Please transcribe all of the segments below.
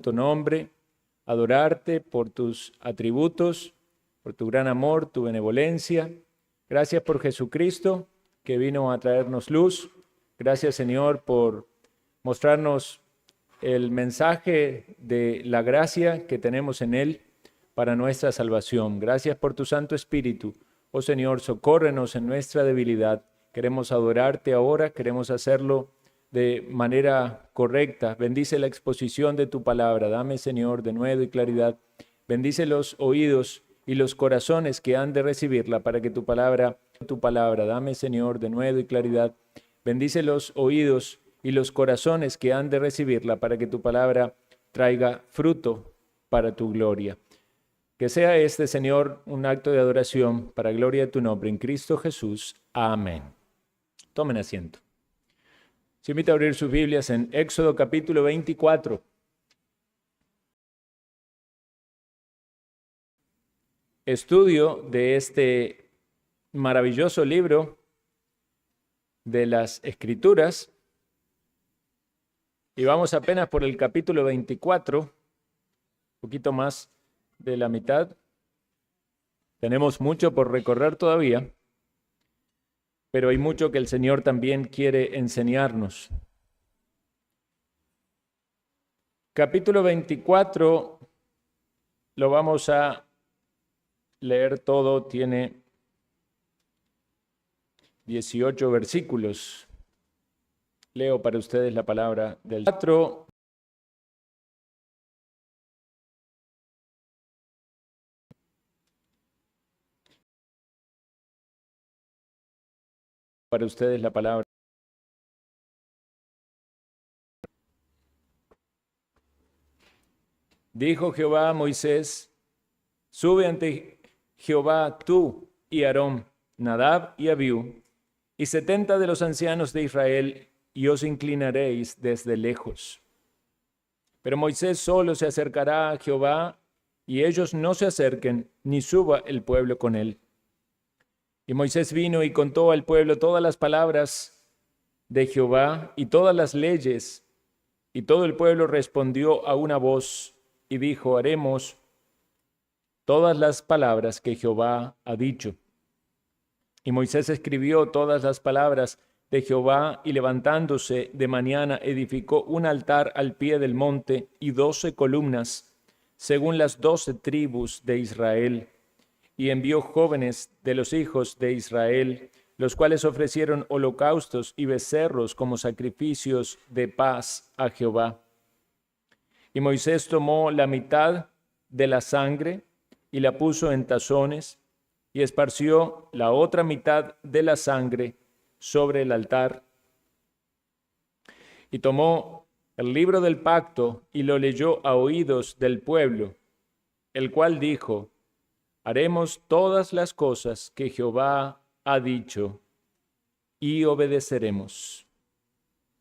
tu nombre, adorarte por tus atributos, por tu gran amor, tu benevolencia. Gracias por Jesucristo, que vino a traernos luz. Gracias, Señor, por mostrarnos el mensaje de la gracia que tenemos en Él para nuestra salvación. Gracias por tu Santo Espíritu. Oh Señor, socórrenos en nuestra debilidad. Queremos adorarte ahora, queremos hacerlo de manera correcta. Bendice la exposición de tu palabra. Dame, Señor, denuedo y claridad. Bendice los oídos y los corazones que han de recibirla para que tu palabra, dame, Señor, denuedo y claridad. Bendice los oídos y los corazones que han de recibirla para que tu palabra traiga fruto para tu gloria. Que sea este, Señor, un acto de adoración para gloria de tu nombre en Cristo Jesús. Amén. Tomen asiento. Se invita a abrir sus Biblias en Éxodo capítulo 24. Estudio de este maravilloso libro de las Escrituras. Y vamos apenas por el capítulo 24, un poquito más de la mitad. Tenemos mucho por recorrer todavía, pero hay mucho que el Señor también quiere enseñarnos. Capítulo 24 lo vamos a leer todo, tiene 18 versículos. Leo para ustedes la palabra del 4. Para ustedes la palabra. Dijo Jehová a Moisés: sube ante Jehová tú y Aarón, Nadab y Abiú, y 70 de los ancianos de Israel, y os inclinaréis desde lejos. Pero Moisés solo se acercará a Jehová, y ellos no se acerquen, ni suba el pueblo con él. Y Moisés vino y contó al pueblo todas las palabras de Jehová y todas las leyes, y todo el pueblo respondió a una voz y dijo: haremos todas las palabras que Jehová ha dicho. Y Moisés escribió todas las palabras de Jehová, y levantándose de mañana edificó un altar al pie del monte y 12 columnas, según las 12 tribus de Israel. Y envió jóvenes de los hijos de Israel, los cuales ofrecieron holocaustos y becerros como sacrificios de paz a Jehová. Y Moisés tomó la mitad de la sangre y la puso en tazones, y esparció la otra mitad de la sangre sobre el altar. Y tomó el libro del pacto y lo leyó a oídos del pueblo, el cual dijo: haremos todas las cosas que Jehová ha dicho, y obedeceremos.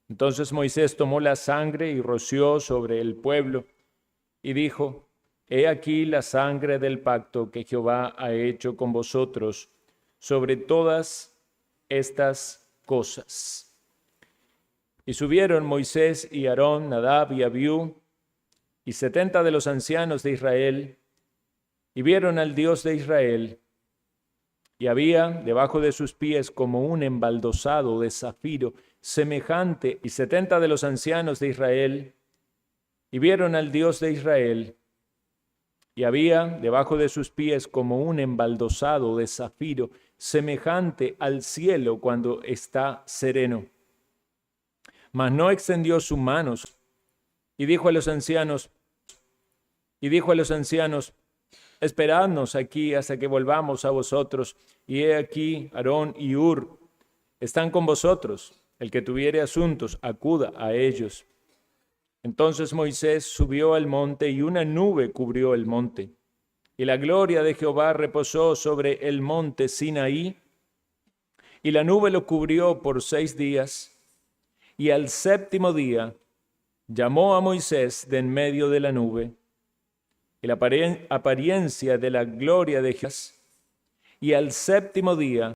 Entonces Moisés tomó la sangre y roció sobre el pueblo, y dijo: he aquí la sangre del pacto que Jehová ha hecho con vosotros sobre todas estas cosas. Y subieron Moisés y Aarón, Nadab y Abiú, y 70 de los ancianos de Israel, y vieron al Dios de Israel. Y había debajo de sus pies como un embaldosado de zafiro semejante, y 70 de los ancianos de Israel, y vieron al Dios de Israel. Y había debajo de sus pies como un embaldosado de zafiro semejante al cielo cuando está sereno. Mas no extendió sus manos, y dijo a los ancianos, esperadnos aquí hasta que volvamos a vosotros. Y he aquí, Aarón y Hur están con vosotros. El que tuviere asuntos, acuda a ellos. Entonces Moisés subió al monte, y una nube cubrió el monte. Y la gloria de Jehová reposó sobre el monte Sinaí, y la nube lo cubrió por 6 días. Y al 7º día llamó a Moisés de en medio de la nube, y la apariencia de la gloria de Jehová. Y al 7º día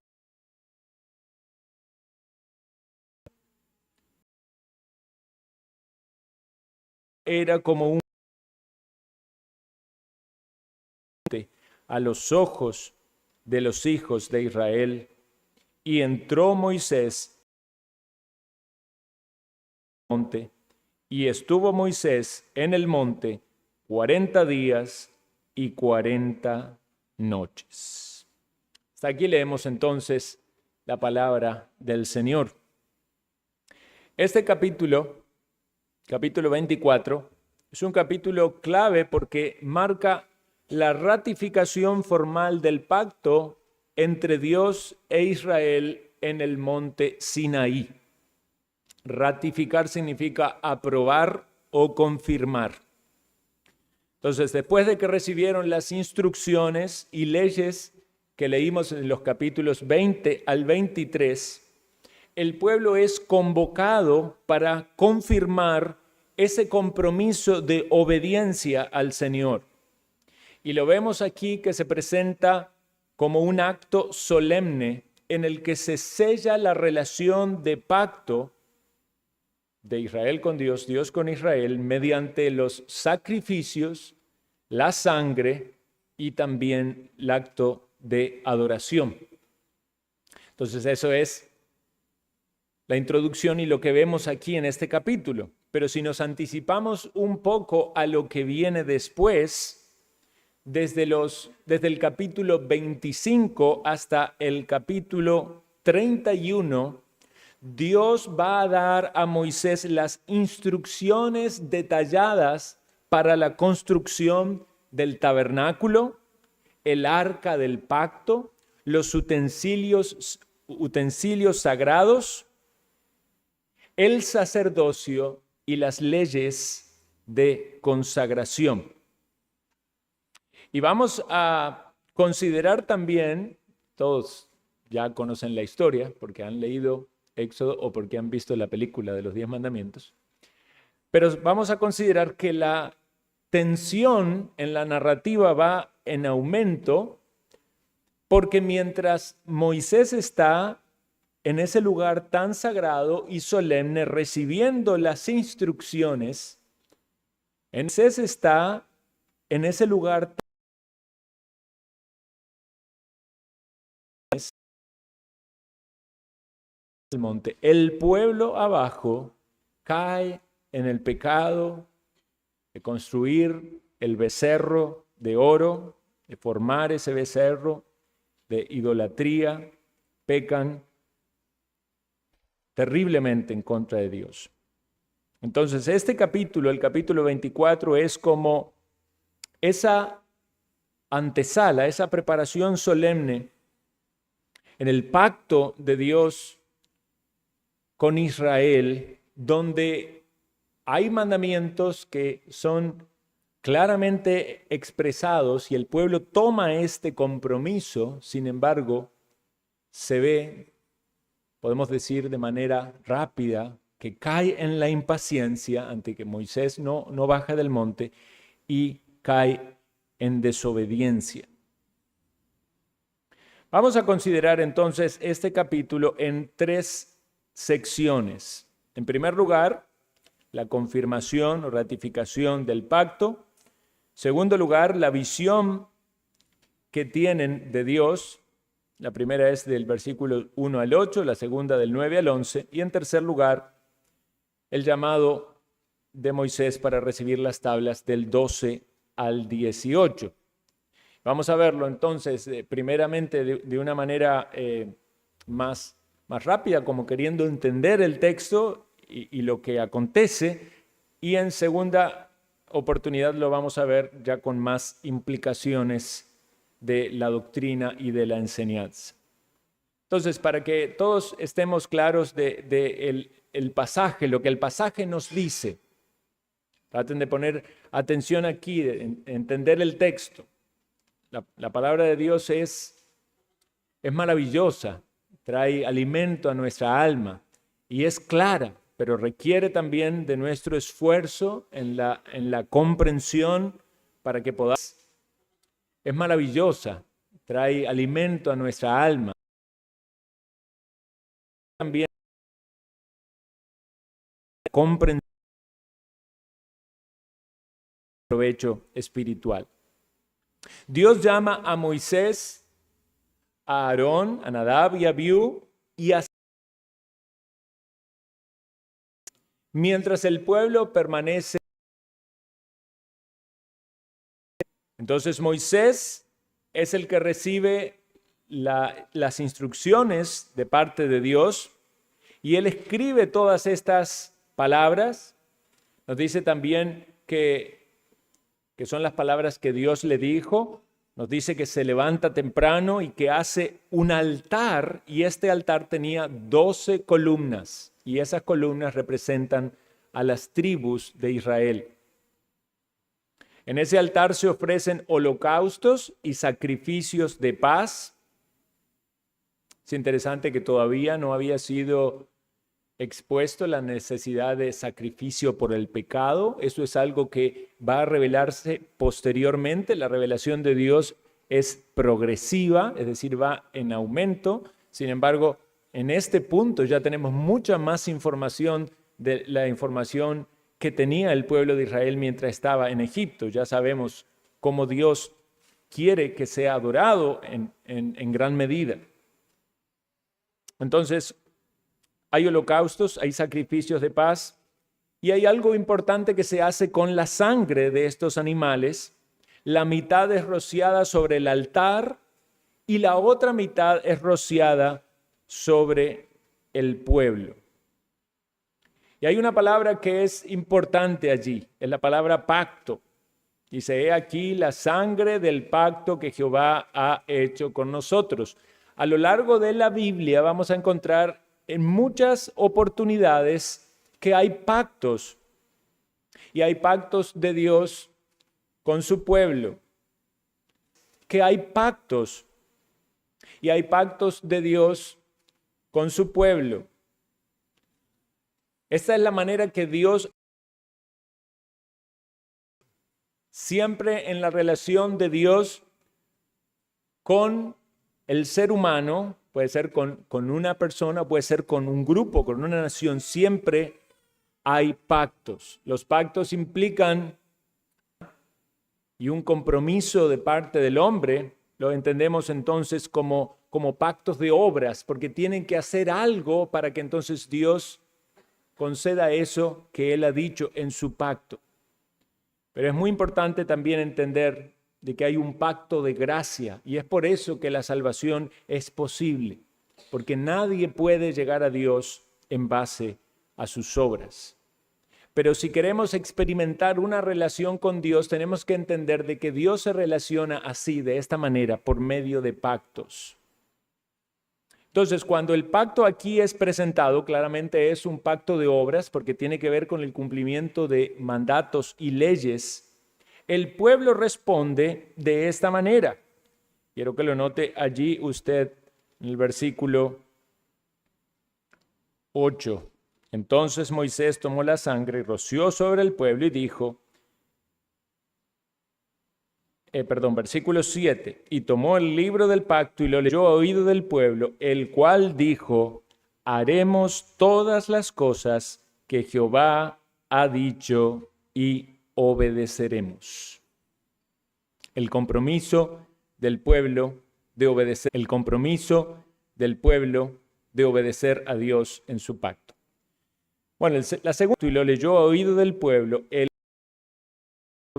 era como un a los ojos de los hijos de Israel. Y entró Moisés en el monte, y estuvo Moisés en el monte 40 días y 40 noches. Hasta aquí leemos entonces la palabra del Señor. Este capítulo 24, es un capítulo clave porque marca la ratificación formal del pacto entre Dios e Israel en el monte Sinaí. Ratificar significa aprobar o confirmar. Entonces, después de que recibieron las instrucciones y leyes que leímos en los capítulos 20 al 23, el pueblo es convocado para confirmar ese compromiso de obediencia al Señor. Y lo vemos aquí que se presenta como un acto solemne en el que se sella la relación de pacto de Israel con Dios, Dios con Israel, mediante los sacrificios, la sangre y también el acto de adoración. Entonces eso es la introducción y lo que vemos aquí en este capítulo. Pero si nos anticipamos un poco a lo que viene después, desde el capítulo 25 hasta el capítulo 31, Dios va a dar a Moisés las instrucciones detalladas para la construcción del tabernáculo, el arca del pacto, los utensilios sagrados, el sacerdocio y las leyes de consagración. Y vamos a considerar también, todos ya conocen la historia porque han leído Éxodo o porque han visto la película de los 10 mandamientos, pero vamos a considerar que la tensión en la narrativa va en aumento porque mientras Moisés está en ese lugar tan sagrado y solemne recibiendo las instrucciones, Moisés está en ese lugar del monte. El pueblo abajo cae en el pecado de construir el becerro de oro, de formar ese becerro de idolatría, pecan terriblemente en contra de Dios. Entonces, este capítulo, el capítulo 24, es como esa antesala, esa preparación solemne en el pacto de Dios con Israel, donde hay mandamientos que son claramente expresados y el pueblo toma este compromiso. Sin embargo, se ve, podemos decir de manera rápida, que cae en la impaciencia ante que Moisés no baja del monte y cae en desobediencia. Vamos a considerar entonces este capítulo en 3 secciones. En primer lugar, la confirmación o ratificación del pacto. Segundo lugar, la visión que tienen de Dios. La primera es del versículo 1 al 8, la segunda del 9 al 11. Y en tercer lugar, el llamado de Moisés para recibir las tablas del 12 al 18. Vamos a verlo entonces, primeramente de una manera más rápida, como queriendo entender el texto y lo que acontece, y en segunda oportunidad lo vamos a ver ya con más implicaciones de la doctrina y de la enseñanza. Entonces, para que todos estemos claros de el pasaje, lo que el pasaje nos dice, traten de poner atención aquí, de entender el texto. La palabra de Dios es maravillosa, trae alimento a nuestra alma y es clara, pero requiere también de nuestro esfuerzo en la comprensión para que podamos. Es maravillosa, trae alimento a nuestra alma. También comprensión, provecho espiritual. Dios llama a Moisés, a Aarón, a Nadab y a Abiú, mientras el pueblo permanece. Entonces Moisés es el que recibe las instrucciones de parte de Dios y él escribe todas estas palabras. Nos dice también que son las palabras que Dios le dijo. Nos dice que se levanta temprano y que hace un altar, y este altar tenía 12 columnas, y esas columnas representan a las tribus de Israel. En ese altar se ofrecen holocaustos y sacrificios de paz. Es interesante que todavía no había sido expuesto la necesidad de sacrificio por el pecado. Eso es algo que va a revelarse posteriormente. La revelación de Dios es progresiva, es decir, va en aumento. Sin embargo, en este punto ya tenemos mucha más información de la información que tenía el pueblo de Israel mientras estaba en Egipto. Ya sabemos cómo Dios quiere que sea adorado en gran medida. Entonces, hay holocaustos, hay sacrificios de paz y hay algo importante que se hace con la sangre de estos animales. La mitad es rociada sobre el altar y la otra mitad es rociada sobre el pueblo. Y hay una palabra que es importante allí, es la palabra pacto. Dice, he aquí la sangre del pacto que Jehová ha hecho con nosotros. A lo largo de la Biblia vamos a encontrar en muchas oportunidades que hay pactos. Y hay pactos de Dios con su pueblo. Que hay pactos. Y hay pactos de Dios con su pueblo. Esta es la manera que Dios siempre en la relación de Dios con el ser humano, puede ser con una persona, puede ser con un grupo, con una nación, siempre hay pactos. Los pactos implican y un compromiso de parte del hombre, lo entendemos entonces como pactos de obras, porque tienen que hacer algo para que entonces Dios conceda eso que Él ha dicho en su pacto. Pero es muy importante también entender de que hay un pacto de gracia y es por eso que la salvación es posible, porque nadie puede llegar a Dios en base a sus obras. Pero si queremos experimentar una relación con Dios, tenemos que entender de que Dios se relaciona así, de esta manera, por medio de pactos. Entonces, cuando el pacto aquí es presentado, claramente es un pacto de obras porque tiene que ver con el cumplimiento de mandatos y leyes. El pueblo responde de esta manera. Quiero que lo note allí usted en el versículo 8. Entonces Moisés tomó la sangre y roció sobre el pueblo y dijo, versículo 7, y tomó el libro del pacto y lo leyó a oído del pueblo, el cual dijo, haremos todas las cosas que Jehová ha dicho y obedeceremos. El compromiso del pueblo de obedecer, el compromiso del pueblo de obedecer a Dios en su pacto. Bueno, la segunda, y lo leyó a oído del pueblo,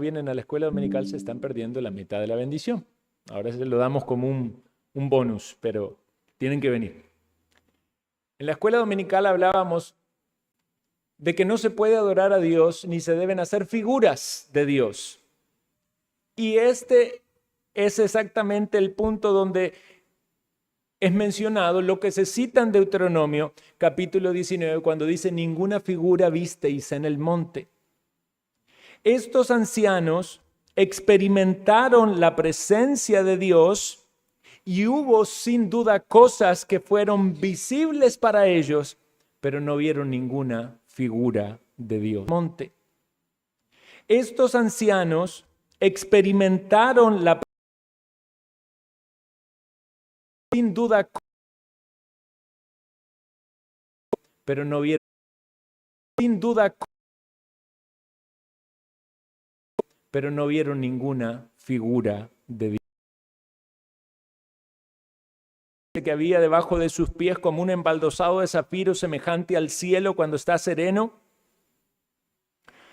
vienen a la escuela dominical se están perdiendo la mitad de la bendición. Ahora se lo damos como un bonus, pero tienen que venir. En la escuela dominical hablábamos de que no se puede adorar a Dios ni se deben hacer figuras de Dios. Y este es exactamente el punto donde es mencionado lo que se cita en Deuteronomio capítulo 19 cuando dice ninguna figura visteis en el monte. Estos ancianos experimentaron la presencia de Dios y hubo sin duda cosas que fueron visibles para ellos, pero no vieron ninguna figura de Dios. Monte. Estos ancianos experimentaron la presencia sin duda, pero no vieron sin duda, pero no vieron ninguna figura de Dios. Que había debajo de sus pies como un embaldosado de zafiro semejante al cielo cuando está sereno.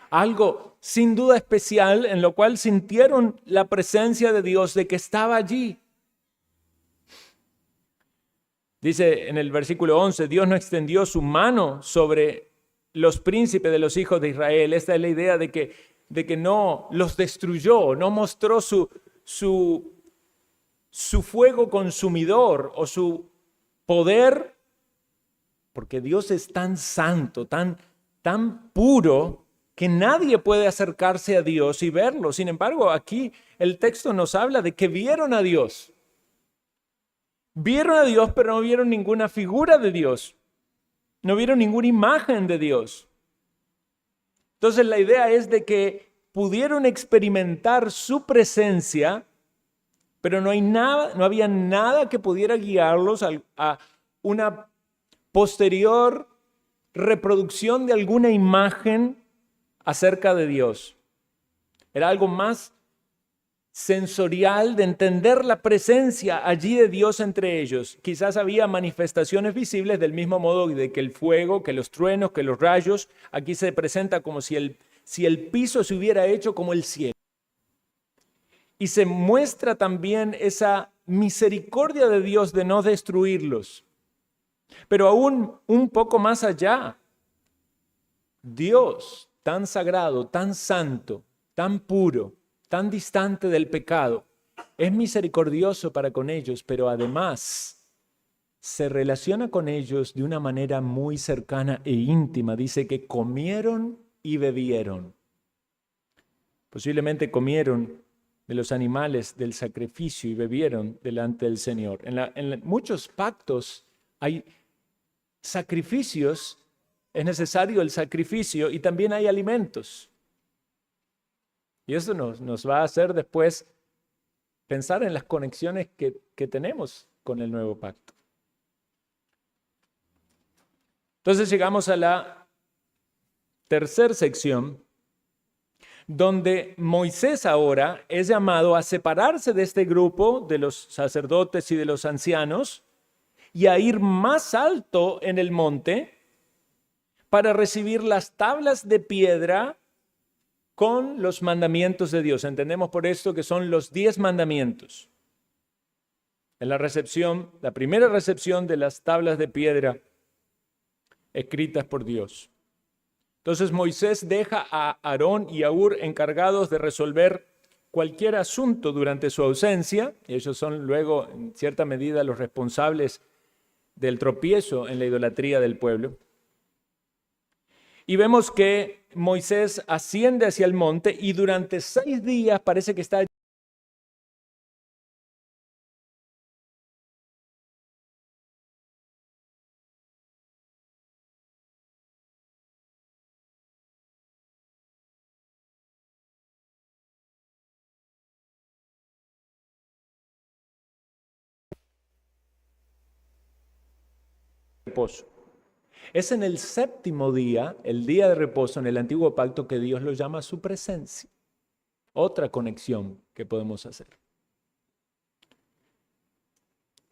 Algo sin duda especial en lo cual sintieron la presencia de Dios, de que estaba allí. Dice en el versículo 11, Dios no extendió su mano sobre los príncipes de los hijos de Israel. Esta es la idea de que no los destruyó, no mostró su fuego consumidor o su poder, porque Dios es tan santo, tan puro, que nadie puede acercarse a Dios y verlo. Sin embargo, aquí el texto nos habla de que vieron a Dios. Vieron a Dios, pero no vieron ninguna figura de Dios. No vieron ninguna imagen de Dios. Entonces la idea es de que pudieron experimentar su presencia, pero no había nada que pudiera guiarlos a una posterior reproducción de alguna imagen acerca de Dios. Era algo más sensorial de entender la presencia allí de Dios entre ellos. Quizás había manifestaciones visibles del mismo modo de que el fuego, que los truenos, que los rayos. Aquí se presenta como si el piso se hubiera hecho como el cielo. Y se muestra también esa misericordia de Dios de no destruirlos. Pero aún un poco más allá, Dios tan sagrado, tan santo, tan puro, tan distante del pecado, es misericordioso para con ellos, pero además se relaciona con ellos de una manera muy cercana e íntima. Dice que comieron y bebieron. Posiblemente comieron de los animales del sacrificio y bebieron delante del Señor. En muchos pactos hay sacrificios, es necesario el sacrificio y también hay alimentos. Y eso nos va a hacer después pensar en las conexiones que tenemos con el nuevo pacto. Entonces llegamos a la tercera sección, donde Moisés ahora es llamado a separarse de este grupo de los sacerdotes y de los ancianos y a ir más alto en el monte para recibir las tablas de piedra con los mandamientos de Dios. Entendemos por esto que son los 10 mandamientos. En la primera recepción de las tablas de piedra escritas por Dios. Entonces Moisés deja a Aarón y a Hur encargados de resolver cualquier asunto durante su ausencia. Ellos son luego, en cierta medida, los responsables del tropiezo en la idolatría del pueblo. Y vemos que Moisés asciende hacia el monte y durante 6 días parece que está en reposo. Es en el 7º día, el día de reposo en el antiguo pacto, que Dios lo llama a su presencia. Otra conexión que podemos hacer.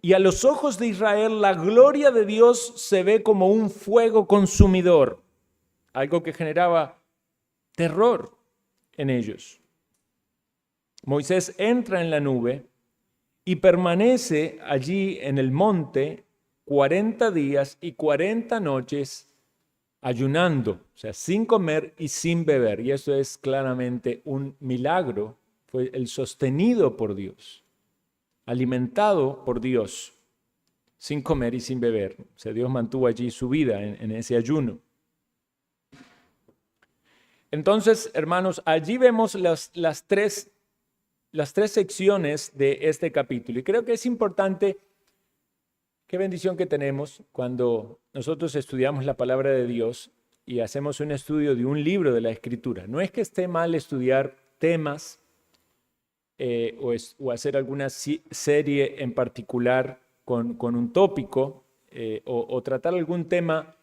Y a los ojos de Israel la gloria de Dios se ve como un fuego consumidor, algo que generaba terror en ellos. Moisés entra en la nube y permanece allí en el monte 40 días y 40 noches ayunando, o sea, sin comer y sin beber. Y eso es claramente un milagro, fue el sostenido por Dios, alimentado por Dios, sin comer y sin beber. O sea, Dios mantuvo allí su vida en ese ayuno. Entonces, hermanos, allí vemos las tres secciones de este capítulo. Y creo que es importante, qué bendición que tenemos cuando nosotros estudiamos la palabra de Dios y hacemos un estudio de un libro de la Escritura. No es que esté mal estudiar temas o hacer alguna serie en particular con un tópico o tratar algún tema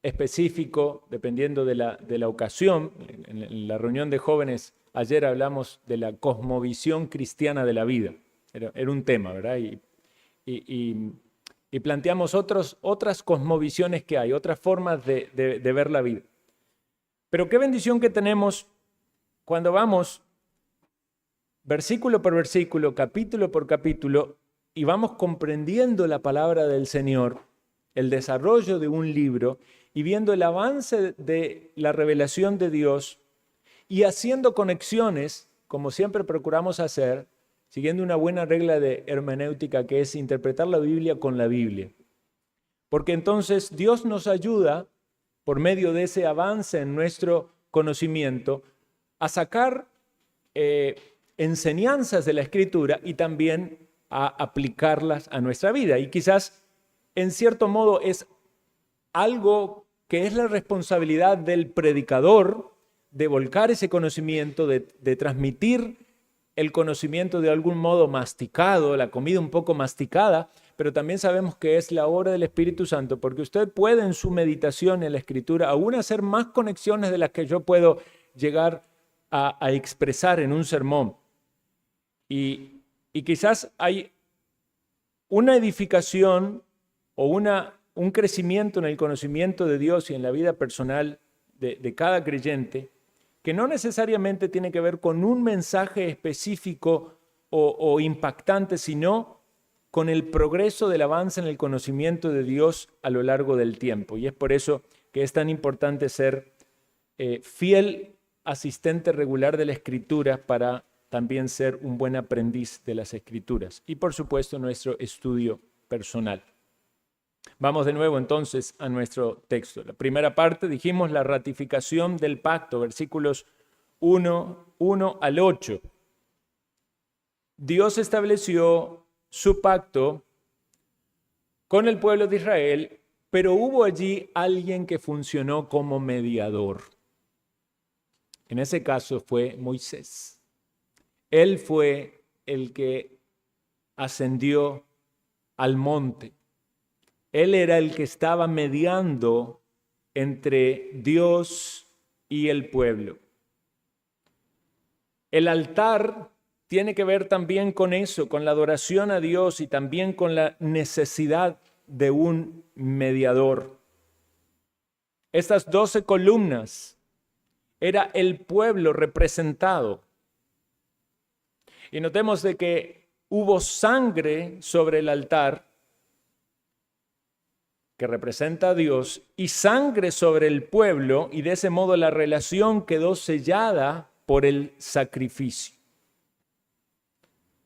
específico dependiendo de la ocasión. En la reunión de jóvenes ayer hablamos de la cosmovisión cristiana de la vida. Era un tema, ¿verdad? Y planteamos otras cosmovisiones que hay, otras formas de ver la vida. Pero qué bendición que tenemos cuando vamos versículo por versículo, capítulo por capítulo, y vamos comprendiendo la palabra del Señor, el desarrollo de un libro, y viendo el avance de la revelación de Dios, y haciendo conexiones, como siempre procuramos hacer, siguiendo una buena regla de hermenéutica, que es interpretar la Biblia con la Biblia. Porque entonces Dios nos ayuda, por medio de ese avance en nuestro conocimiento, a sacar enseñanzas de la Escritura y también a aplicarlas a nuestra vida. Y quizás, en cierto modo, es algo que es la responsabilidad del predicador de volcar ese conocimiento, de transmitir el conocimiento de algún modo masticado, la comida un poco masticada, pero también sabemos que es la obra del Espíritu Santo, porque usted puede en su meditación en la Escritura aún hacer más conexiones de las que yo puedo llegar a expresar en un sermón. Y quizás hay una edificación o un crecimiento en el conocimiento de Dios y en la vida personal de cada creyente que no necesariamente tiene que ver con un mensaje específico o impactante, sino con el progreso del avance en el conocimiento de Dios a lo largo del tiempo. Y es por eso que es tan importante ser fiel asistente regular de la Escritura para también ser un buen aprendiz de las Escrituras. Y por supuesto nuestro estudio personal. Vamos de nuevo entonces a nuestro texto. La primera parte, dijimos, la ratificación del pacto, versículos 1 al 8. Dios estableció su pacto con el pueblo de Israel, pero hubo allí alguien que funcionó como mediador. En ese caso fue Moisés. Él fue el que ascendió al monte. Él era el que estaba mediando entre Dios y el pueblo. El altar tiene que ver también con eso, con la adoración a Dios y también con la necesidad de un mediador. Estas 12 columnas era el pueblo representado. Y notemos de que hubo sangre sobre el altar, que representa a Dios, y sangre sobre el pueblo, y de ese modo la relación quedó sellada por el sacrificio.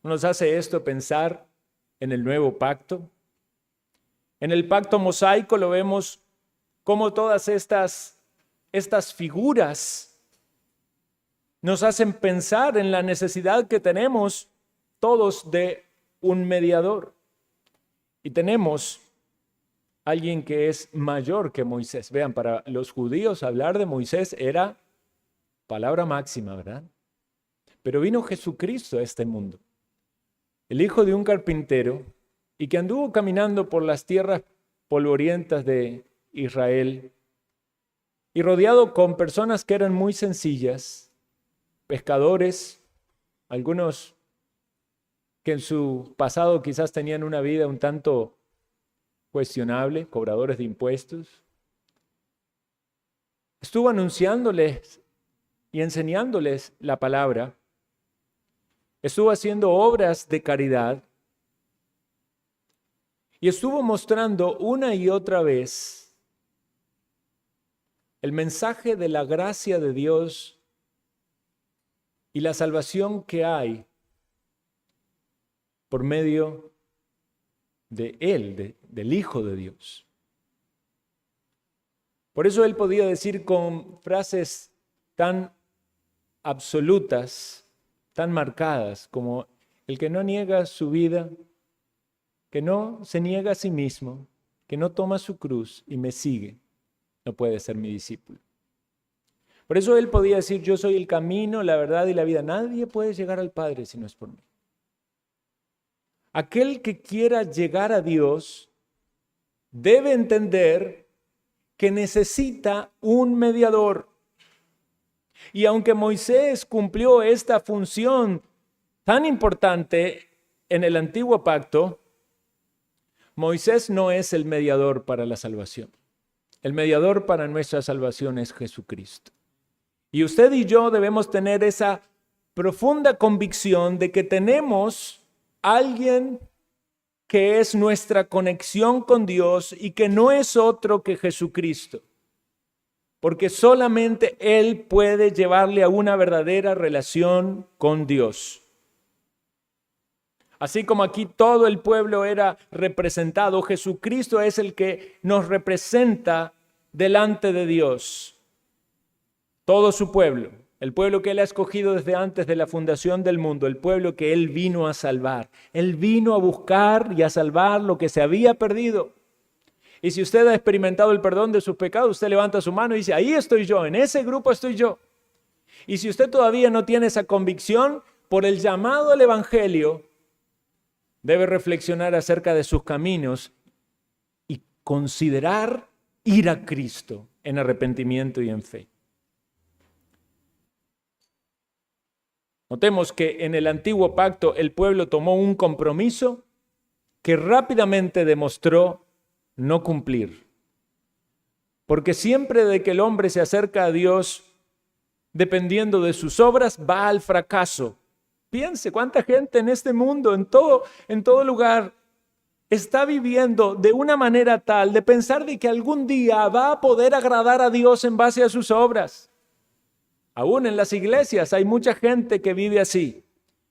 ¿Nos hace esto pensar en el nuevo pacto? En el pacto mosaico lo vemos como todas estas figuras nos hacen pensar en la necesidad que tenemos todos de un mediador. Y tenemos alguien que es mayor que Moisés. Vean, para los judíos hablar de Moisés era palabra máxima, ¿verdad? Pero vino Jesucristo a este mundo, el hijo de un carpintero, y que anduvo caminando por las tierras polvorientas de Israel, y rodeado con personas que eran muy sencillas, pescadores, algunos que en su pasado quizás tenían una vida un tanto cuestionable, cobradores de impuestos. Estuvo anunciándoles y enseñándoles la palabra. Estuvo haciendo obras de caridad. Y estuvo mostrando una y otra vez el mensaje de la gracia de Dios y la salvación que hay por medio de Él, del Hijo de Dios. Por eso Él podía decir con frases tan absolutas, tan marcadas, como el que no niega su vida, que no se niega a sí mismo, que no toma su cruz y me sigue, no puede ser mi discípulo. Por eso Él podía decir, yo soy el camino, la verdad y la vida. Nadie puede llegar al Padre si no es por mí. Aquel que quiera llegar a Dios debe entender que necesita un mediador. Y aunque Moisés cumplió esta función tan importante en el antiguo pacto, Moisés no es el mediador para la salvación. El mediador para nuestra salvación es Jesucristo. Y usted y yo debemos tener esa profunda convicción de que tenemos alguien que es nuestra conexión con Dios y que no es otro que Jesucristo. Porque solamente Él puede llevarle a una verdadera relación con Dios. Así como aquí todo el pueblo era representado, Jesucristo es el que nos representa delante de Dios. Todo su pueblo, el pueblo que Él ha escogido desde antes de la fundación del mundo, el pueblo que Él vino a salvar. Él vino a buscar y a salvar lo que se había perdido. Y si usted ha experimentado el perdón de sus pecados, usted levanta su mano y dice, ahí estoy yo, en ese grupo estoy yo. Y si usted todavía no tiene esa convicción, por el llamado al Evangelio, debe reflexionar acerca de sus caminos y considerar ir a Cristo en arrepentimiento y en fe. Notemos que en el antiguo pacto el pueblo tomó un compromiso que rápidamente demostró no cumplir. Porque siempre de que el hombre se acerca a Dios, dependiendo de sus obras, va al fracaso. Piense cuánta gente en este mundo, en todo lugar, está viviendo de una manera tal de pensar de que algún día va a poder agradar a Dios en base a sus obras. Aún en las iglesias hay mucha gente que vive así,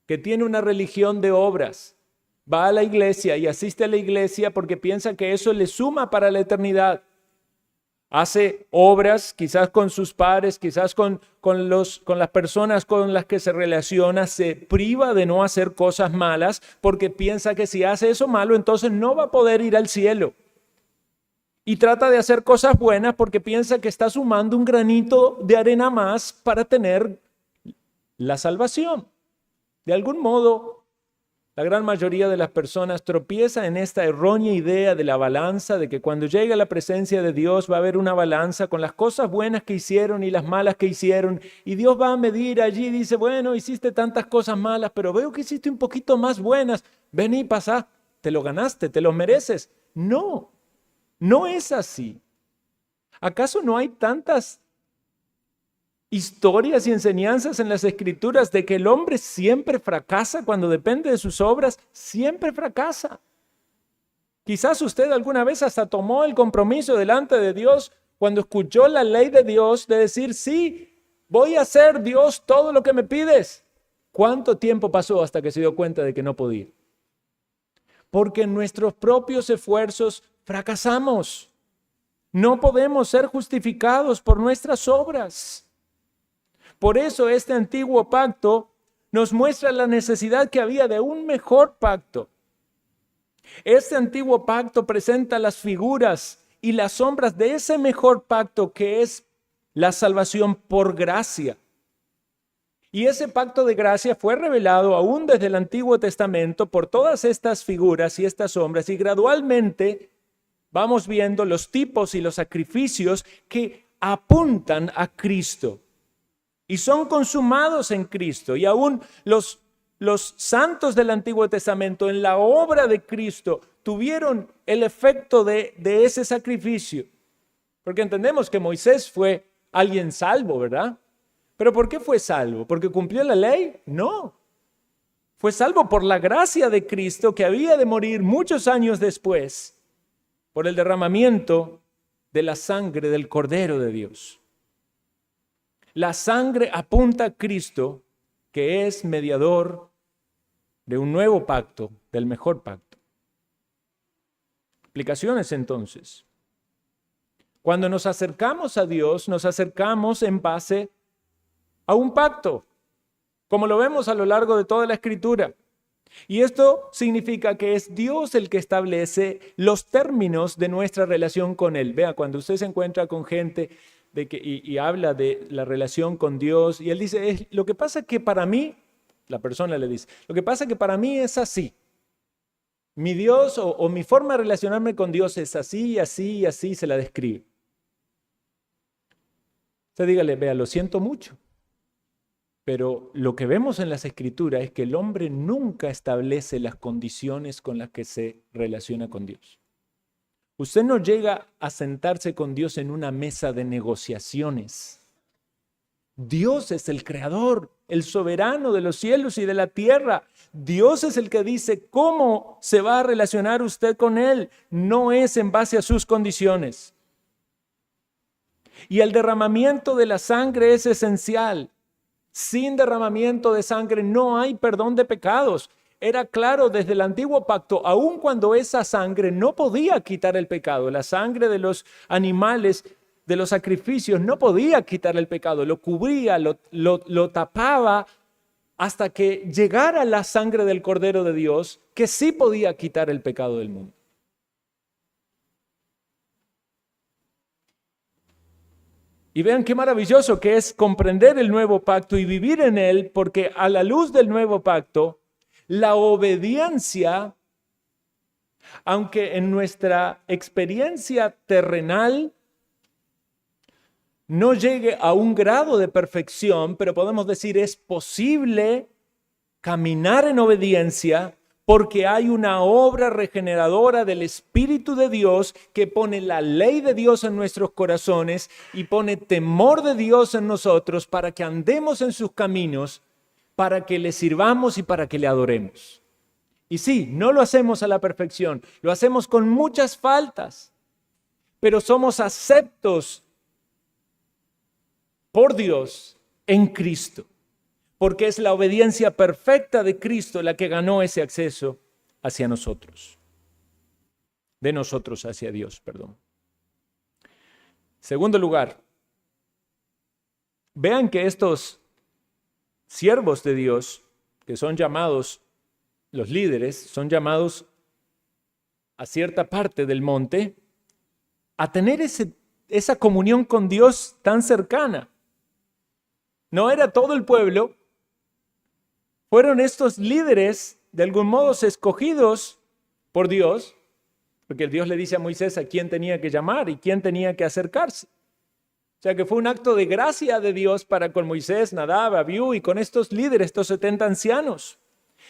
que tiene una religión de obras. Va a la iglesia y asiste a la iglesia porque piensa que eso le suma para la eternidad. Hace obras, quizás con sus pares, quizás con las personas con las que se relaciona, se priva de no hacer cosas malas porque piensa que si hace eso malo, entonces no va a poder ir al cielo. Y trata de hacer cosas buenas porque piensa que está sumando un granito de arena más para tener la salvación. De algún modo, la gran mayoría de las personas tropieza en esta errónea idea de la balanza, de que cuando llegue a la presencia de Dios va a haber una balanza con las cosas buenas que hicieron y las malas que hicieron, y Dios va a medir allí, dice, bueno, hiciste tantas cosas malas, pero veo que hiciste un poquito más buenas, ven y pasa, te lo ganaste, te lo mereces. No, no es así. ¿Acaso no hay tantas historias y enseñanzas en las Escrituras de que el hombre siempre fracasa cuando depende de sus obras? Siempre fracasa. Quizás usted alguna vez hasta tomó el compromiso delante de Dios cuando escuchó la ley de Dios de decir, sí, voy a hacer, Dios, todo lo que me pides. ¿Cuánto tiempo pasó hasta que se dio cuenta de que no podía? Porque en nuestros propios esfuerzos fracasamos. No podemos ser justificados por nuestras obras. Por eso este antiguo pacto nos muestra la necesidad que había de un mejor pacto. Este antiguo pacto presenta las figuras y las sombras de ese mejor pacto que es la salvación por gracia. Y ese pacto de gracia fue revelado aún desde el Antiguo Testamento por todas estas figuras y estas sombras, y gradualmente vamos viendo los tipos y los sacrificios que apuntan a Cristo. Y son consumados en Cristo. Y aún los santos del Antiguo Testamento en la obra de Cristo tuvieron el efecto de ese sacrificio. Porque entendemos que Moisés fue alguien salvo, ¿verdad? ¿Pero por qué fue salvo? ¿Porque cumplió la ley? No. Fue salvo por la gracia de Cristo, que había de morir muchos años después por el derramamiento de la sangre del Cordero de Dios. La sangre apunta a Cristo, que es mediador de un nuevo pacto, del mejor pacto. Aplicaciones entonces. Cuando nos acercamos a Dios, nos acercamos en base a un pacto, como lo vemos a lo largo de toda la Escritura. Y esto significa que es Dios el que establece los términos de nuestra relación con Él. Vea, cuando usted se encuentra con gente y habla de la relación con Dios, y él dice, lo que pasa es que para mí, la persona le dice, lo que pasa es que para mí es así. Mi Dios o mi forma de relacionarme con Dios es así, así y así, se la describe. Usted dígale, vea, lo siento mucho. Pero lo que vemos en las Escrituras es que el hombre nunca establece las condiciones con las que se relaciona con Dios. Usted no llega a sentarse con Dios en una mesa de negociaciones. Dios es el creador, el soberano de los cielos y de la tierra. Dios es el que dice cómo se va a relacionar usted con Él. No es en base a sus condiciones. Y el derramamiento de la sangre es esencial. Sin derramamiento de sangre no hay perdón de pecados. Era claro desde el antiguo pacto, aun cuando esa sangre no podía quitar el pecado. La sangre de los animales, de los sacrificios, no podía quitar el pecado. Lo cubría, lo tapaba hasta que llegara la sangre del Cordero de Dios, que sí podía quitar el pecado del mundo. Y vean qué maravilloso que es comprender el nuevo pacto y vivir en él, porque a la luz del nuevo pacto, la obediencia, aunque en nuestra experiencia terrenal no llegue a un grado de perfección, pero podemos decir es posible caminar en obediencia porque hay una obra regeneradora del Espíritu de Dios que pone la ley de Dios en nuestros corazones y pone temor de Dios en nosotros para que andemos en sus caminos, para que le sirvamos y para que le adoremos. Y sí, no lo hacemos a la perfección, lo hacemos con muchas faltas, pero somos aceptos por Dios en Cristo. Porque es la obediencia perfecta de Cristo la que ganó ese acceso hacia nosotros. De nosotros hacia Dios, perdón. Segundo lugar, vean que estos siervos de Dios, que son llamados, los líderes, son llamados a cierta parte del monte, a tener esa comunión con Dios tan cercana. No era todo el pueblo. Fueron estos líderes, de algún modo, escogidos por Dios, porque Dios le dice a Moisés a quién tenía que llamar y quién tenía que acercarse. O sea que fue un acto de gracia de Dios para con Moisés, Nadab, Abiú y con estos líderes, estos 70 ancianos.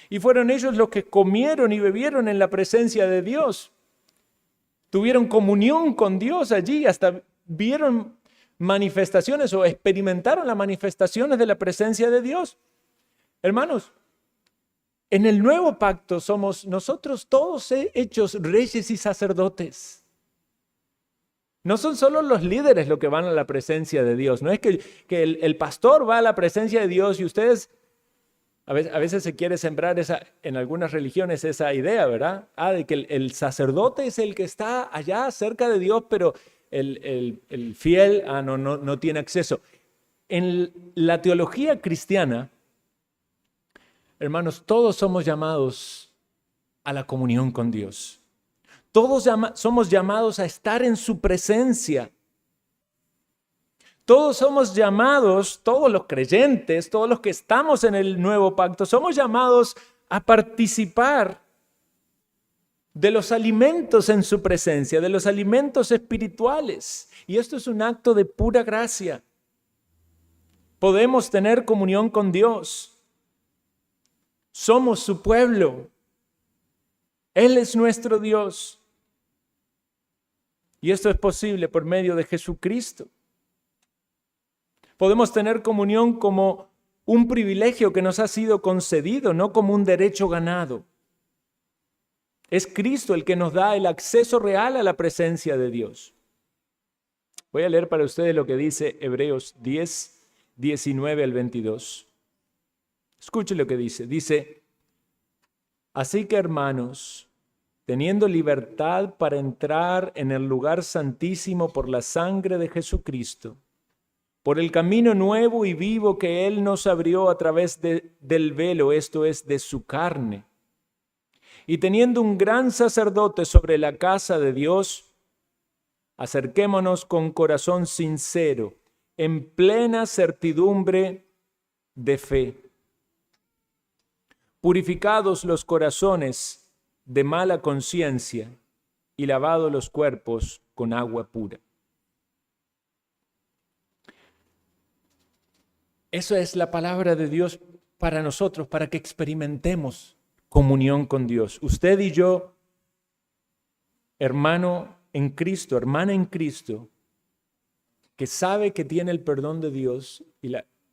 Y fueron ellos los que comieron y bebieron en la presencia de Dios. Tuvieron comunión con Dios allí, hasta vieron manifestaciones o experimentaron las manifestaciones de la presencia de Dios. Hermanos, en el nuevo pacto somos nosotros todos hechos reyes y sacerdotes. No son solo los líderes los que van a la presencia de Dios. No es que el pastor va a la presencia de Dios y ustedes, a veces se quiere sembrar en algunas religiones esa idea, ¿verdad? De que el sacerdote es el que está allá cerca de Dios, pero el fiel no tiene acceso. En la teología cristiana, hermanos, todos somos llamados a la comunión con Dios. Todos somos llamados a estar en su presencia. Todos somos llamados, todos los creyentes, todos los que estamos en el nuevo pacto, somos llamados a participar de los alimentos en su presencia, de los alimentos espirituales. Y esto es un acto de pura gracia. Podemos tener comunión con Dios. Somos su pueblo. Él es nuestro Dios. Y esto es posible por medio de Jesucristo. Podemos tener comunión como un privilegio que nos ha sido concedido, no como un derecho ganado. Es Cristo el que nos da el acceso real a la presencia de Dios. Voy a leer para ustedes lo que dice Hebreos 10, 19 al 22. Escuche lo que dice. Dice, así que hermanos, teniendo libertad para entrar en el lugar santísimo por la sangre de Jesucristo, por el camino nuevo y vivo que Él nos abrió a través del velo, esto es, de su carne, y teniendo un gran sacerdote sobre la casa de Dios, acerquémonos con corazón sincero, en plena certidumbre de fe, purificados los corazones de mala conciencia y lavados los cuerpos con agua pura. Eso es la palabra de Dios para nosotros, para que experimentemos comunión con Dios. Usted y yo, hermano en Cristo, hermana en Cristo, que sabe que tiene el perdón de Dios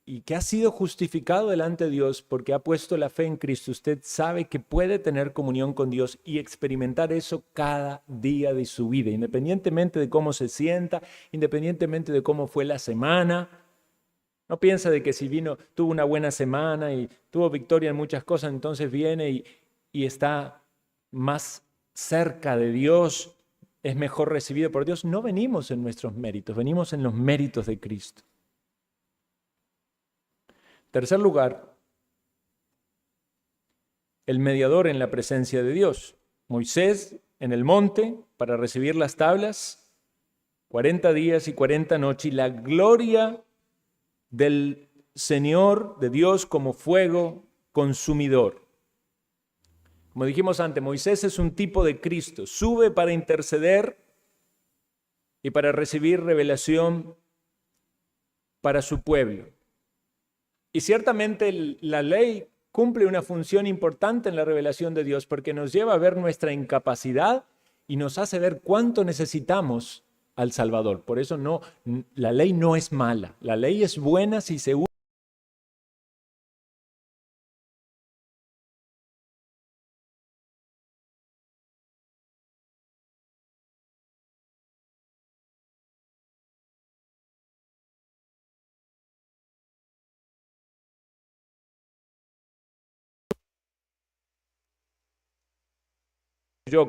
y que ha sido justificado delante de Dios porque ha puesto la fe en Cristo, usted sabe que puede tener comunión con Dios y experimentar eso cada día de su vida, independientemente de cómo se sienta, independientemente de cómo fue la semana. No piensa de que si tuvo una buena semana y tuvo victoria en muchas cosas, entonces viene y está más cerca de Dios, es mejor recibido por Dios. No venimos en nuestros méritos, venimos en los méritos de Cristo. Tercer lugar, el mediador en la presencia de Dios. Moisés en el monte para recibir las tablas, 40 días y 40 noches, y la gloria del Señor, de Dios, como fuego consumidor. Como dijimos antes, Moisés es un tipo de Cristo. Sube para interceder y para recibir revelación para su pueblo. Y ciertamente la ley cumple una función importante en la revelación de Dios porque nos lleva a ver nuestra incapacidad y nos hace ver cuánto necesitamos al Salvador. Por eso la ley no es mala. La ley es buena si se usa.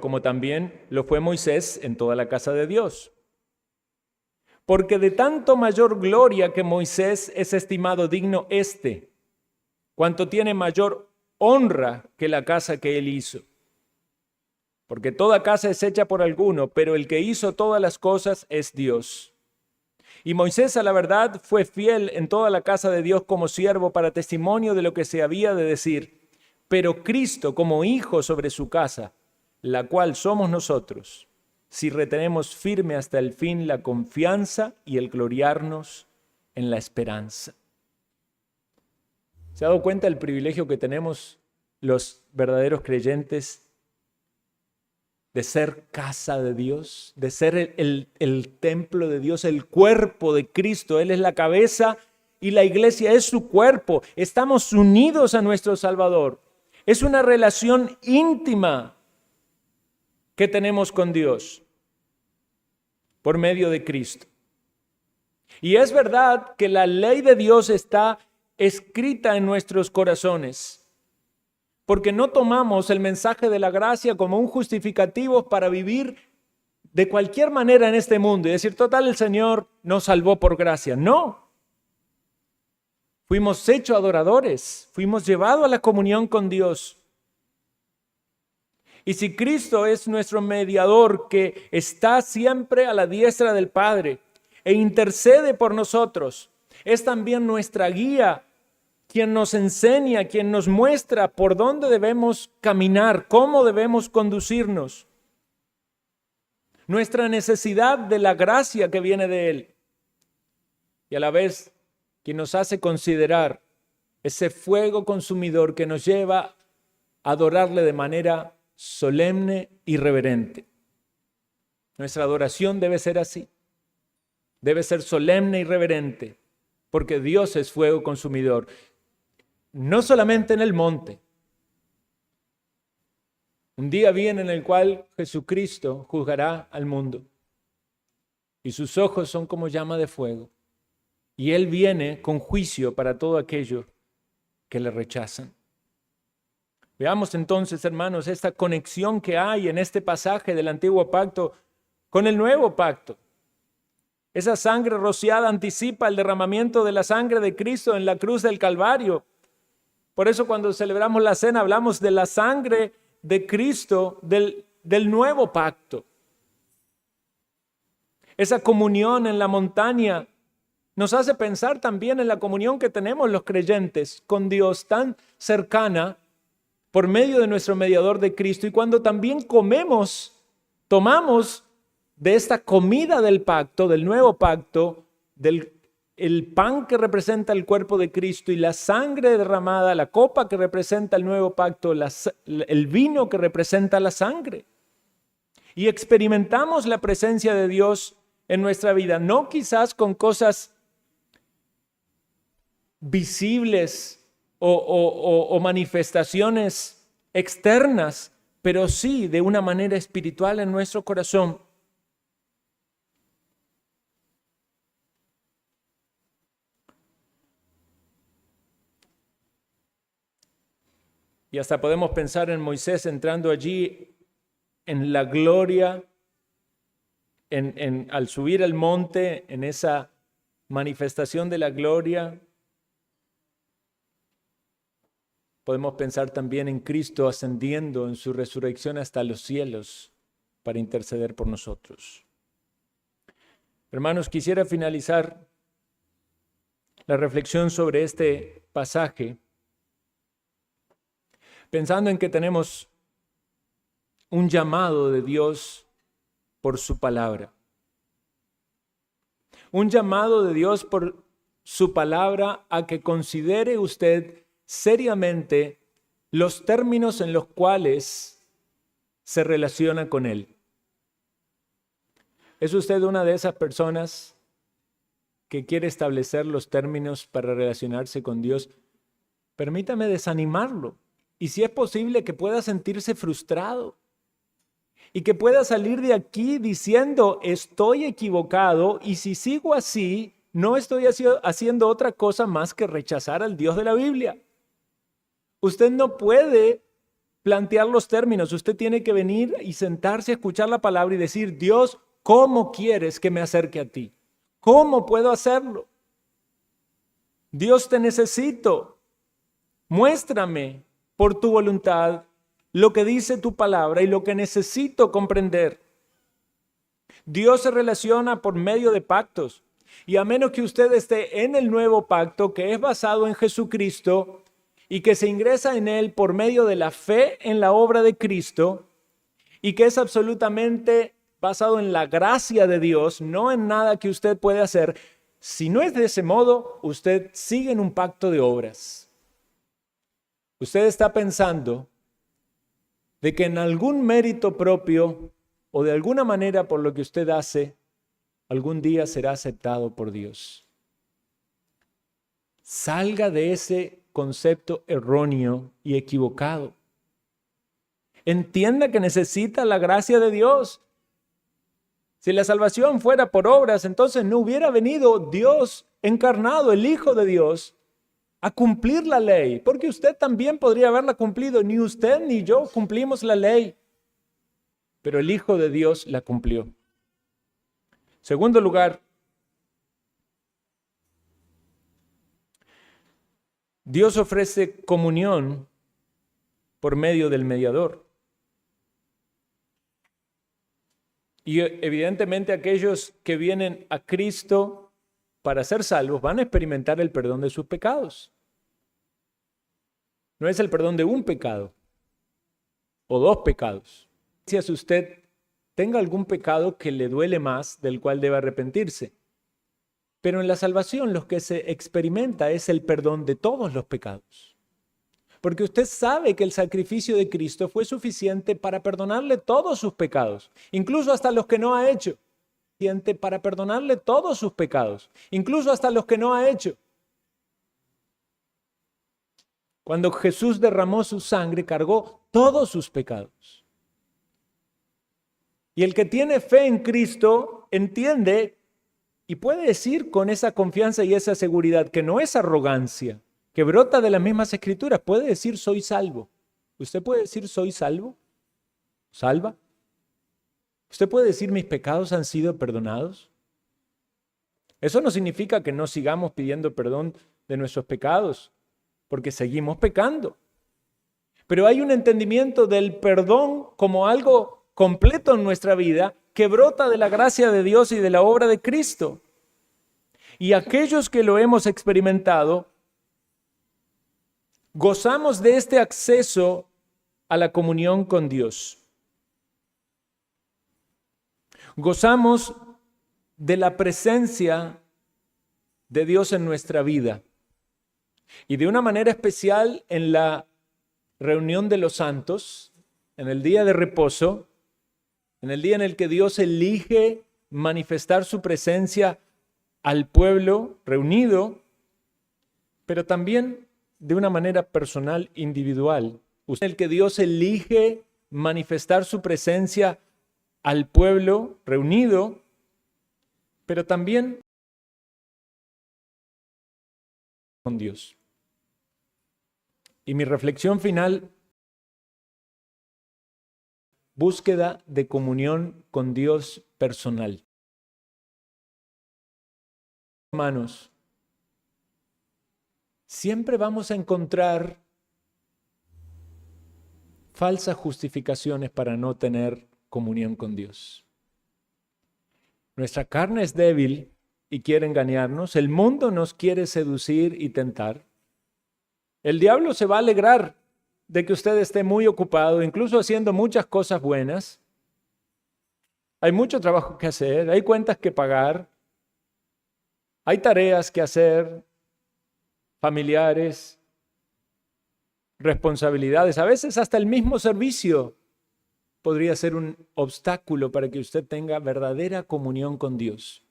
Como también lo fue Moisés en toda la casa de Dios. Porque de tanto mayor gloria que Moisés es estimado digno cuanto tiene mayor honra que la casa que él hizo. Porque toda casa es hecha por alguno, pero el que hizo todas las cosas es Dios. Y Moisés, a la verdad, fue fiel en toda la casa de Dios como siervo para testimonio de lo que se había de decir. Pero Cristo como hijo sobre su casa, la cual somos nosotros, si retenemos firme hasta el fin la confianza y el gloriarnos en la esperanza. ¿Se ha dado cuenta del privilegio que tenemos los verdaderos creyentes de ser casa de Dios, de ser el templo de Dios, el cuerpo de Cristo? Él es la cabeza y la iglesia es su cuerpo. Estamos unidos a nuestro Salvador. Es una relación íntima que tenemos con Dios por medio de Cristo. Y es verdad que la ley de Dios está escrita en nuestros corazones, porque no tomamos el mensaje de la gracia como un justificativo para vivir de cualquier manera en este mundo y decir, total, el Señor nos salvó por gracia. No. Fuimos hechos adoradores, fuimos llevados a la comunión con Dios. Y si Cristo es nuestro mediador que está siempre a la diestra del Padre e intercede por nosotros, es también nuestra guía, quien nos enseña, quien nos muestra por dónde debemos caminar, cómo debemos conducirnos. Nuestra necesidad de la gracia que viene de Él. Y a la vez, quien nos hace considerar ese fuego consumidor que nos lleva a adorarle de manera solemne y reverente. Nuestra adoración debe ser así. Debe ser solemne y reverente, porque Dios es fuego consumidor. No solamente en el monte. Un día viene en el cual Jesucristo juzgará al mundo. Y sus ojos son como llama de fuego. Y Él viene con juicio para todo aquello que le rechazan. Veamos entonces, hermanos, esta conexión que hay en este pasaje del Antiguo Pacto con el Nuevo Pacto. Esa sangre rociada anticipa el derramamiento de la sangre de Cristo en la cruz del Calvario. Por eso cuando celebramos la cena hablamos de la sangre de Cristo del Nuevo Pacto. Esa comunión en la montaña nos hace pensar también en la comunión que tenemos los creyentes con Dios tan cercana por medio de nuestro mediador de Cristo. Y cuando también tomamos de esta comida del pacto, del nuevo pacto, del el pan que representa el cuerpo de Cristo y la sangre derramada, la copa que representa el nuevo pacto, el vino que representa la sangre. Y experimentamos la presencia de Dios en nuestra vida, no quizás con cosas visibles o manifestaciones externas, pero sí de una manera espiritual en nuestro corazón. Y hasta podemos pensar en Moisés entrando allí en la gloria, al subir al monte, en esa manifestación de la gloria. Podemos pensar también en Cristo ascendiendo en su resurrección hasta los cielos para interceder por nosotros. Hermanos, quisiera finalizar la reflexión sobre este pasaje pensando en que tenemos un llamado de Dios por su palabra. Un llamado de Dios por su palabra a que considere usted seriamente los términos en los cuales se relaciona con Él. ¿Es usted una de esas personas que quiere establecer los términos para relacionarse con Dios? Permítame desanimarlo. Y si es posible que pueda sentirse frustrado y que pueda salir de aquí diciendo estoy equivocado y si sigo así no estoy haciendo otra cosa más que rechazar al Dios de la Biblia. Usted no puede plantear los términos, usted tiene que venir y sentarse a escuchar la palabra y decir, Dios, ¿cómo quieres que me acerque a ti? ¿Cómo puedo hacerlo? Dios, te necesito. Muéstrame por tu voluntad lo que dice tu palabra y lo que necesito comprender. Dios se relaciona por medio de pactos y a menos que usted esté en el nuevo pacto que es basado en Jesucristo y que se ingresa en él por medio de la fe en la obra de Cristo y que es absolutamente basado en la gracia de Dios, no en nada que usted puede hacer, si no es de ese modo, usted sigue en un pacto de obras. Usted está pensando de que en algún mérito propio o de alguna manera por lo que usted hace, algún día será aceptado por Dios. Salga de ese concepto erróneo y equivocado. Entienda que necesita la gracia de Dios. Si la salvación fuera por obras, entonces no hubiera venido Dios encarnado, el Hijo de Dios, a cumplir la ley, porque usted también podría haberla cumplido. Ni usted ni yo cumplimos la ley, pero el Hijo de Dios la cumplió. Segundo lugar, Dios ofrece comunión por medio del mediador. Y evidentemente aquellos que vienen a Cristo para ser salvos van a experimentar el perdón de sus pecados. No es el perdón de un pecado o dos pecados. Si usted tenga algún pecado que le duele más, del cual debe arrepentirse. Pero en la salvación lo que se experimenta es el perdón de todos los pecados. Porque usted sabe que el sacrificio de Cristo fue suficiente para perdonarle todos sus pecados, incluso hasta los que no ha hecho. Suficiente para perdonarle todos sus pecados, incluso hasta los que no ha hecho. Cuando Jesús derramó su sangre, cargó todos sus pecados. Y el que tiene fe en Cristo entiende y puede decir con esa confianza y esa seguridad que no es arrogancia, que brota de las mismas escrituras. Puede decir soy salvo. ¿Usted puede decir soy salvo? ¿Salva? ¿Usted puede decir mis pecados han sido perdonados? Eso no significa que no sigamos pidiendo perdón de nuestros pecados, porque seguimos pecando. Pero hay un entendimiento del perdón como algo completo en nuestra vida que brota de la gracia de Dios y de la obra de Cristo. Y aquellos que lo hemos experimentado, gozamos de este acceso a la comunión con Dios. Gozamos de la presencia de Dios en nuestra vida. Y de una manera especial en la reunión de los santos, en el día de reposo, en el día en el que Dios elige manifestar su presencia al pueblo reunido, pero también de una manera personal, individual. En el que Dios elige manifestar su presencia al pueblo reunido, pero también con Dios. Y mi reflexión final: búsqueda de comunión con Dios personal. Hermanos, siempre vamos a encontrar falsas justificaciones para no tener comunión con Dios. Nuestra carne es débil y quiere engañarnos. El mundo nos quiere seducir y tentar. El diablo se va a alegrar de que usted esté muy ocupado, incluso haciendo muchas cosas buenas. Hay mucho trabajo que hacer, hay cuentas que pagar, hay tareas que hacer, familiares, responsabilidades. A veces hasta el mismo servicio podría ser un obstáculo para que usted tenga verdadera comunión con Dios.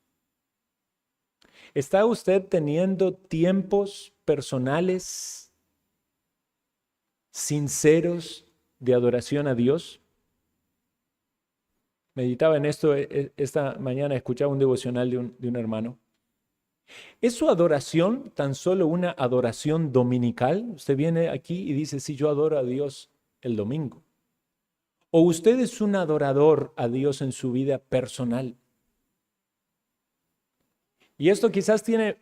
¿Está usted teniendo tiempos personales sinceros de adoración a Dios? Meditaba en esto esta mañana, escuchaba un devocional de un hermano. ¿Es su adoración tan solo una adoración dominical? Usted viene aquí y dice, sí, yo adoro a Dios el domingo. ¿O usted es un adorador a Dios en su vida personal? Y esto quizás tiene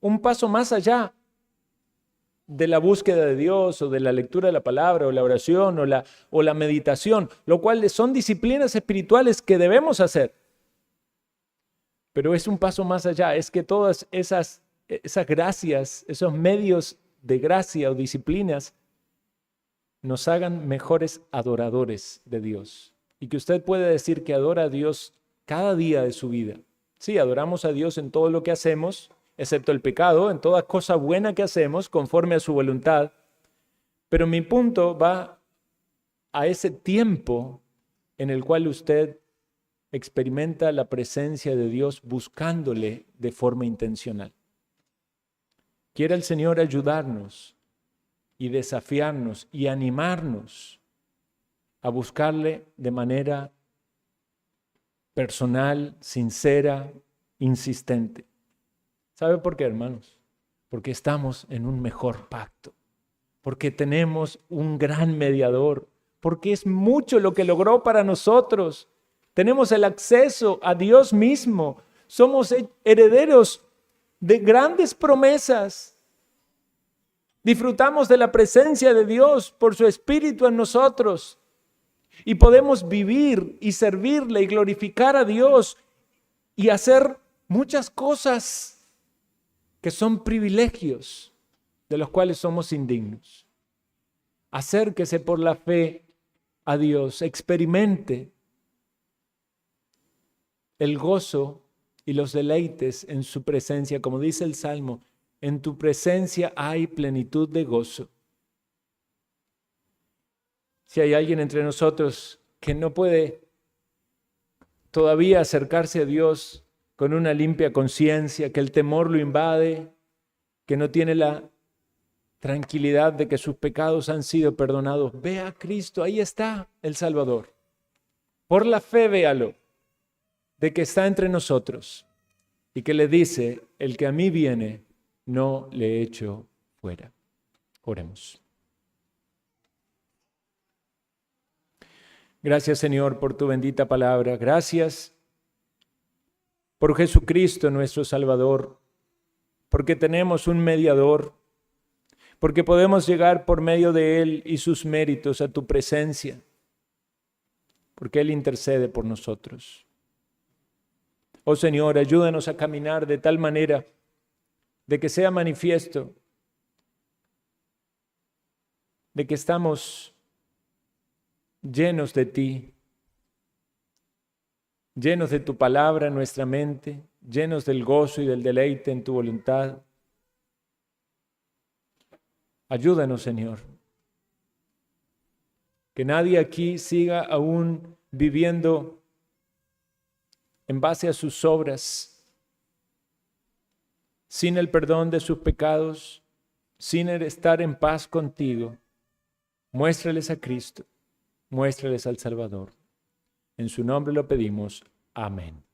un paso más allá de la búsqueda de Dios o de la lectura de la palabra o la oración o la meditación, lo cual son disciplinas espirituales que debemos hacer. Pero es un paso más allá, es que todas esas gracias, esos medios de gracia o disciplinas nos hagan mejores adoradores de Dios. Y que usted puede decir que adora a Dios cada día de su vida. Sí, adoramos a Dios en todo lo que hacemos, excepto el pecado, en toda cosa buena que hacemos, conforme a su voluntad. Pero mi punto va a ese tiempo en el cual usted experimenta la presencia de Dios buscándole de forma intencional. Quiere el Señor ayudarnos y desafiarnos y animarnos a buscarle de manera personal, sincera, insistente. ¿Sabe por qué, hermanos? Porque estamos en un mejor pacto, porque tenemos un gran mediador, porque es mucho lo que logró para nosotros. Tenemos el acceso a Dios mismo, somos herederos de grandes promesas. Disfrutamos de la presencia de Dios por su Espíritu en nosotros y podemos vivir y servirle y glorificar a Dios y hacer muchas cosas que son privilegios de los cuales somos indignos. Acérquese por la fe a Dios, experimente el gozo y los deleites en su presencia, como dice el Salmo, en tu presencia hay plenitud de gozo. Si hay alguien entre nosotros que no puede todavía acercarse a Dios con una limpia conciencia, que el temor lo invade, que no tiene la tranquilidad de que sus pecados han sido perdonados, vea a Cristo, ahí está el Salvador. Por la fe véalo, de que está entre nosotros y que le dice, el que a mí viene, no le echo fuera. Oremos. Gracias, Señor, por tu bendita palabra. Gracias por Jesucristo, nuestro Salvador, porque tenemos un mediador, porque podemos llegar por medio de Él y sus méritos a tu presencia, porque Él intercede por nosotros. Oh Señor, ayúdanos a caminar de tal manera de que sea manifiesto de que estamos llenos de ti, llenos de tu palabra en nuestra mente, llenos del gozo y del deleite en tu voluntad. Ayúdanos, Señor. Que nadie aquí siga aún viviendo en base a sus obras, sin el perdón de sus pecados, sin estar en paz contigo. Muéstrales a Cristo, muéstrales al Salvador. En su nombre lo pedimos. Amén.